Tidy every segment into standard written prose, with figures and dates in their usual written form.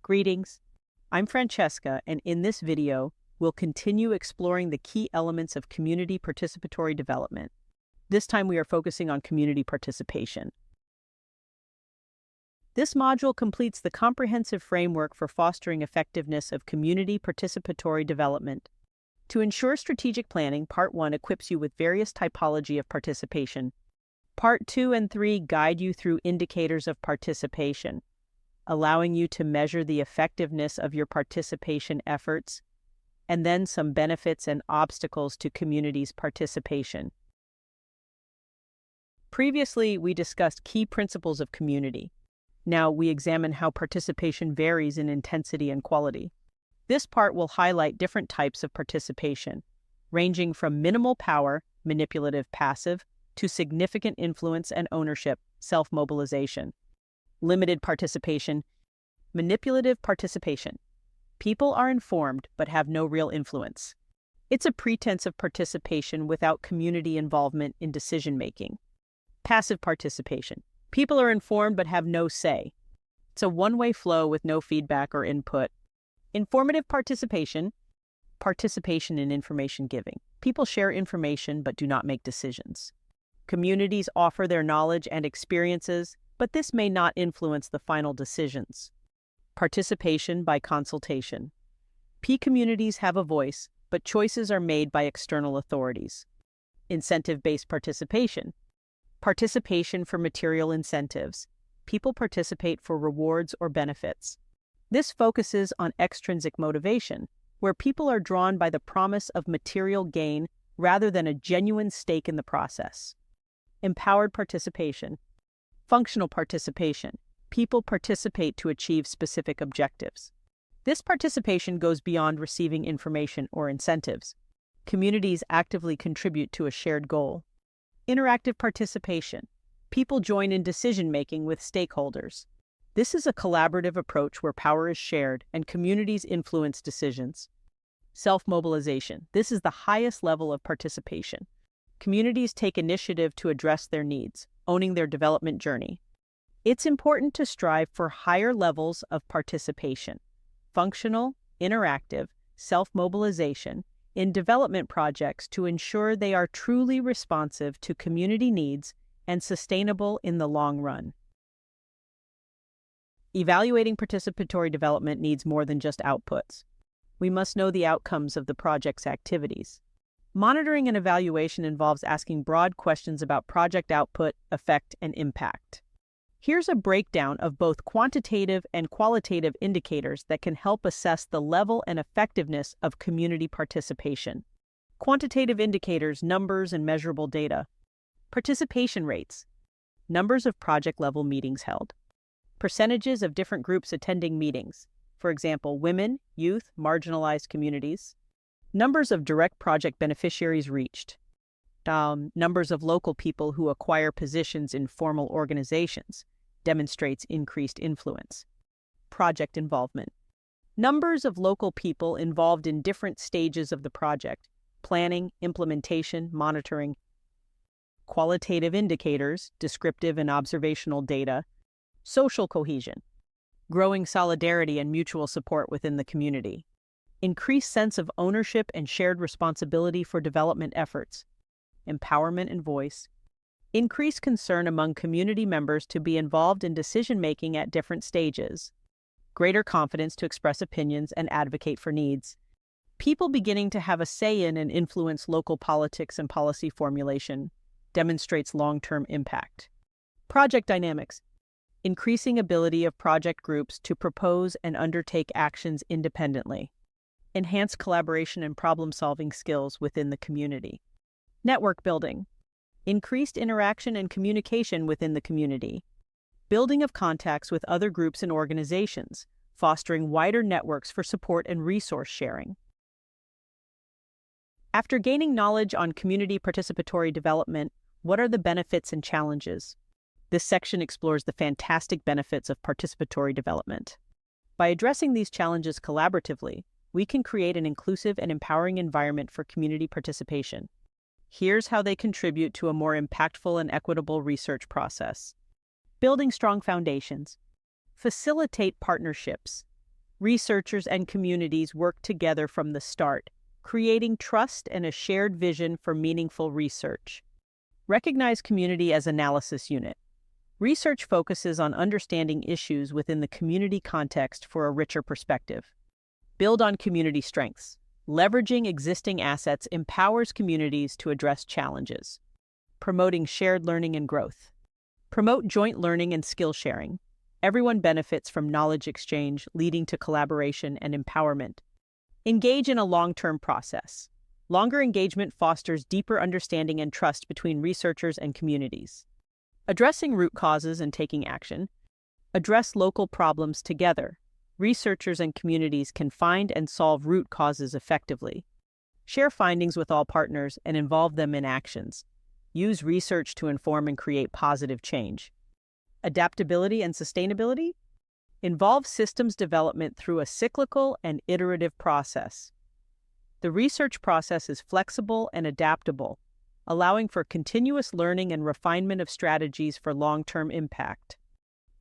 Greetings, I'm Francesca, and in this video, we'll continue exploring the key elements of community participatory development. This time we are focusing on community participation. This module completes the comprehensive framework for fostering effectiveness of community participatory development. To ensure strategic planning, Part 1 equips you with various typology of participation. Part 2 and 3 guide you through indicators of participation, allowing you to measure the effectiveness of your participation efforts, and then some benefits and obstacles to communities' participation. Previously, we discussed key principles of community. Now we examine how participation varies in intensity and quality. This part will highlight different types of participation, ranging from minimal power, manipulative passive, to significant influence and ownership, self-mobilization. Limited participation, manipulative participation. People are informed but have no real influence. It's a pretense of participation without community involvement in decision-making. Passive participation. People are informed but have no say. It's a one-way flow with no feedback or input. Informative participation. Participation in information giving. People share information but do not make decisions. Communities offer their knowledge and experiences, but this may not influence the final decisions. Participation by consultation. Communities have a voice, but choices are made by external authorities. Incentive-based participation. Participation for material incentives. People participate for rewards or benefits. This focuses on extrinsic motivation, where people are drawn by the promise of material gain rather than a genuine stake in the process. Empowered participation. Functional participation. People participate to achieve specific objectives. This participation goes beyond receiving information or incentives. Communities actively contribute to a shared goal. Interactive participation. People join in decision-making with stakeholders. This is a collaborative approach where power is shared and communities influence decisions. Self-mobilization. This is the highest level of participation. Communities take initiative to address their needs, owning their development journey. It's important to strive for higher levels of participation, functional, interactive, self-mobilization, in development projects to ensure they are truly responsive to community needs and sustainable in the long run. Evaluating participatory development needs more than just outputs. We must know the outcomes of the project's activities. Monitoring and evaluation involves asking broad questions about project output, effect, and impact. Here's a breakdown of both quantitative and qualitative indicators that can help assess the level and effectiveness of community participation. Quantitative indicators, numbers, and measurable data. Participation rates. Numbers of project-level meetings held. Percentages of different groups attending meetings. For example, women, youth, marginalized communities. Numbers of direct project beneficiaries reached. Numbers of local people who acquire positions in formal organizations demonstrates increased influence. Project involvement. Numbers of local people involved in different stages of the project, planning, implementation, monitoring. Qualitative indicators, descriptive and observational data. Social cohesion. Growing solidarity and mutual support within the community. Increased sense of ownership and shared responsibility for development efforts. Empowerment and voice. Increased concern among community members to be involved in decision-making at different stages. Greater confidence to express opinions and advocate for needs. People beginning to have a say in and influence local politics and policy formulation demonstrates long-term impact. Project dynamics. Increasing ability of project groups to propose and undertake actions independently. Enhanced collaboration and problem-solving skills within the community. Network building. Increased interaction and communication within the community. Building of contacts with other groups and organizations, fostering wider networks for support and resource sharing. After gaining knowledge on community participatory development, what are the benefits and challenges? This section explores the fantastic benefits of participatory development. By addressing these challenges collaboratively, we can create an inclusive and empowering environment for community participation. Here's how they contribute to a more impactful and equitable research process. Building strong foundations. Facilitate partnerships. Researchers and communities work together from the start, creating trust and a shared vision for meaningful research. Recognize community as analysis unit. Research focuses on understanding issues within the community context for a richer perspective. Build on community strengths. Leveraging existing assets empowers communities to address challenges. Promoting shared learning and growth. Promote joint learning and skill sharing. Everyone benefits from knowledge exchange, leading to collaboration and empowerment. Engage in a long-term process. Longer engagement fosters deeper understanding and trust between researchers and communities. Addressing root causes and taking action. Address local problems together. Researchers and communities can find and solve root causes effectively. Share findings with all partners and involve them in actions. Use research to inform and create positive change. Adaptability and sustainability. Involve systems development through a cyclical and iterative process. The research process is flexible and adaptable, allowing for continuous learning and refinement of strategies for long-term impact.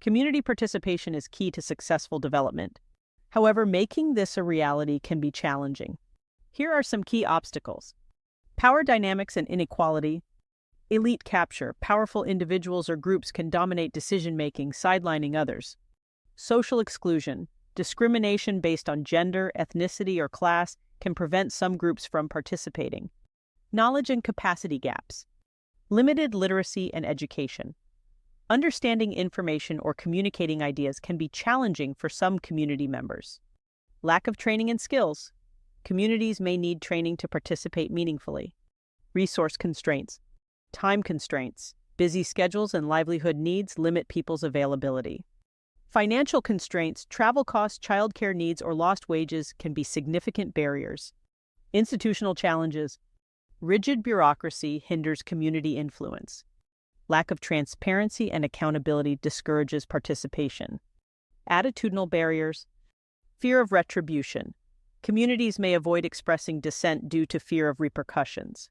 Community participation is key to successful development. However, making this a reality can be challenging. Here are some key obstacles. Power dynamics and inequality. Elite capture. Powerful individuals or groups can dominate decision-making, sidelining others. Social exclusion. Discrimination based on gender, ethnicity, or class can prevent some groups from participating. Knowledge and capacity gaps. Limited literacy and education. Understanding information or communicating ideas can be challenging for some community members. Lack of training and skills. Communities may need training to participate meaningfully. Resource constraints. Time constraints. Busy schedules and livelihood needs limit people's availability. Financial constraints, travel costs, childcare needs, or lost wages can be significant barriers. Institutional challenges. Rigid bureaucracy hinders community influence. Lack of transparency and accountability discourages participation. Attitudinal barriers. Fear of retribution. Communities may avoid expressing dissent due to fear of repercussions.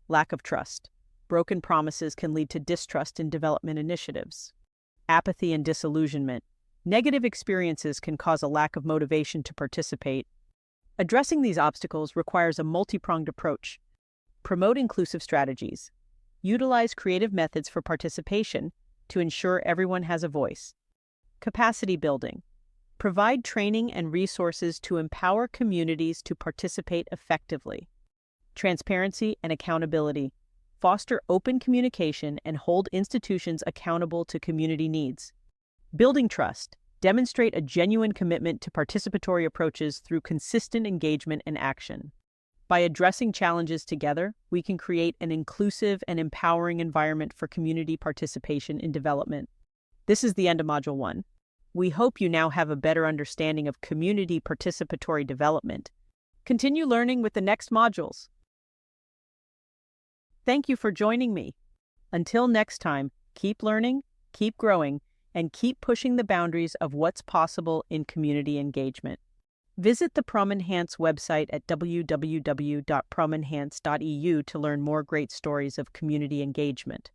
Lack of trust. Broken promises can lead to distrust in development initiatives. Apathy and disillusionment. Negative experiences can cause a lack of motivation to participate. Addressing these obstacles requires a multi-pronged approach. Promote inclusive strategies. Utilize creative methods for participation to ensure everyone has a voice. Capacity building. Provide training and resources to empower communities to participate effectively. Transparency and accountability. Foster open communication and hold institutions accountable to community needs. Building trust. Demonstrate a genuine commitment to participatory approaches through consistent engagement and action. By addressing challenges together, we can create an inclusive and empowering environment for community participation in development. This is the end of Module 1. We hope you now have a better understanding of community participatory development. Continue learning with the next modules. Thank you for joining me. Until next time, keep learning, keep growing, and keep pushing the boundaries of what's possible in community engagement. Visit the PromEnhance website at www.promenhance.eu to learn more great stories of community engagement.